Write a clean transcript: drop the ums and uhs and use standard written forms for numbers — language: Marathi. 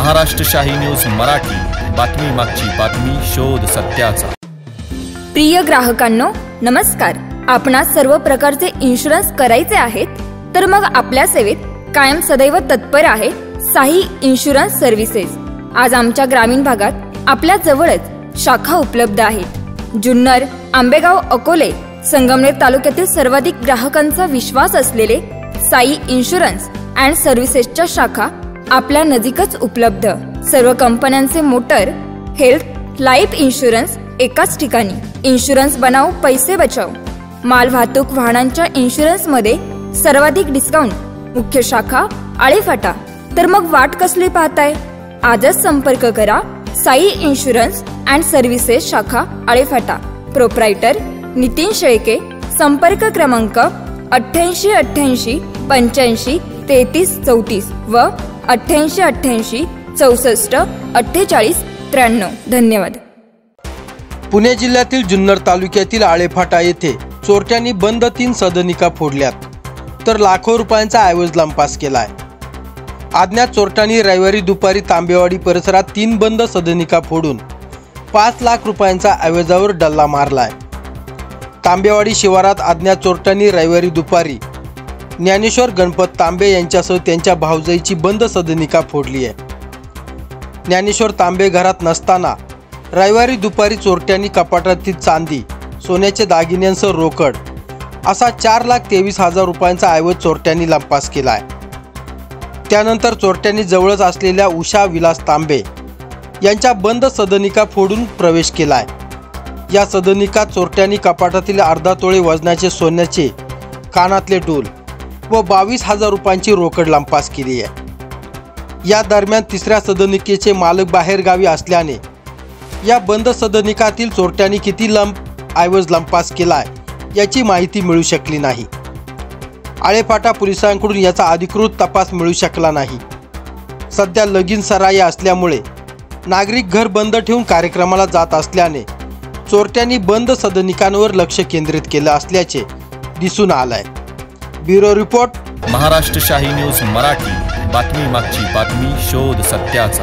महाराष्ट्र शाही न्यूज मराठी, बातमी मागची बातमी, शोध सत्याचा। प्रिय ग्राहकांनो नमस्कार। आपणास सर्व प्रकारचे इन्शुरन्स करायचे आहेत तर मग आपल्या सेवेत कायम सदैव तत्पर आहे साई इन्शुरन्स सर्व्हिसेस। आज आमच्या ग्रामीण भागात आपल्या जवळच शाखा उपलब्ध आहेत। जुन्नर, आंबेगाव, अकोले, संगमनेर तालुक्यातील सर्वाधिक ग्राहकांचा विश्वास असलेले साई इन्शुरन्स अँड सर्व्हिसेसच्या शाखा आपल्या नजीकच उपलब्ध। सर्व कंपन्यांचे मोटर, हेल्थ, लाईफ इन्शुरन्स एकाच ठिकाणी। इन्शुरन्स बनाओ पैसे बचाओ। माल वाहतूक वाहनांच्या इन्शुरन्स मध्ये सर्वाधिक डिस्काउंट। मुख्य शाखा आळेफाटा। तर मग वाट कसली पाहताय? आजच संपर्क करा साई इन्शुरन्स अँड सर्व्हिसेस शाखा आळेफाटा। प्रोप्रायटर नितीन शेळके। संपर्क क्रमांक 88 88 85 33 34 व 88 88 64 48 93। धन्यवाद। पुणे जिल्ह्यातील जुन्नर तालुक्यातील आळेफाटा येथे चोरट्यांनी बंद 3 सदनिका फोडल्यात तर लाखो रुपयांचा ऐवज लंपास केलाय। अज्ञात चोरट्यांनी रविवारी दुपारी तांबेवाडी परिसरात 3 बंद सदनिका फोडून 5 लाख रुपयांचा ऐवजावर डल्ला मारलाय। तांबेवाडी शिवारात अज्ञात चोरट्यांनी रविवारी दुपारी ज्ञानेश्वर गणपत तांबे यांच्यासह त्यांच्या भावजाईची बंद सदनिका फोडली आहे। ज्ञानेश्वर तांबे घरात नसताना रविवारी दुपारी चोरट्यांनी कपाटातील चांदी, सोन्याचे दागिन्यांसह रोकड असा 4,23,000 रुपयांचा ऐवज चोरट्यांनी लंपास केलाय। त्यानंतर चोरट्यांनी जवळच असलेल्या उषा विलास तांबे यांच्या बंद सदनिका फोडून प्रवेश केलाय। या सदनिकात चोरट्यांनी कपाटातील अर्धा तोळे वजनाचे सोन्याचे कानातले डोल व 22,000 रुपयांची रोकड लंपास केली आहे। या दरम्यान तिसऱ्या सदनिकेचे मालक बाहेर गावी असल्याने या बंद सदनिकातील चोरट्यांनी किती ऐवज लंपास केलाय याची माहिती मिळू शकली नाही। आळेफाटा पोलिसांकडून याचा अधिकृत तपास मिळू शकला नाही। सध्या लगीन सराई असल्यामुळे नागरिक घर बंद ठेवून कार्यक्रमाला जात असल्याने चोरट्यांनी बंद सदनिकांवर लक्ष केंद्रित केलं असल्याचे दिसून आलंय। ब्युरो रिपोर्ट, महाराष्ट्र शाही न्यूज मराठी, बातमी मागची बातमी, शोध सत्याचा।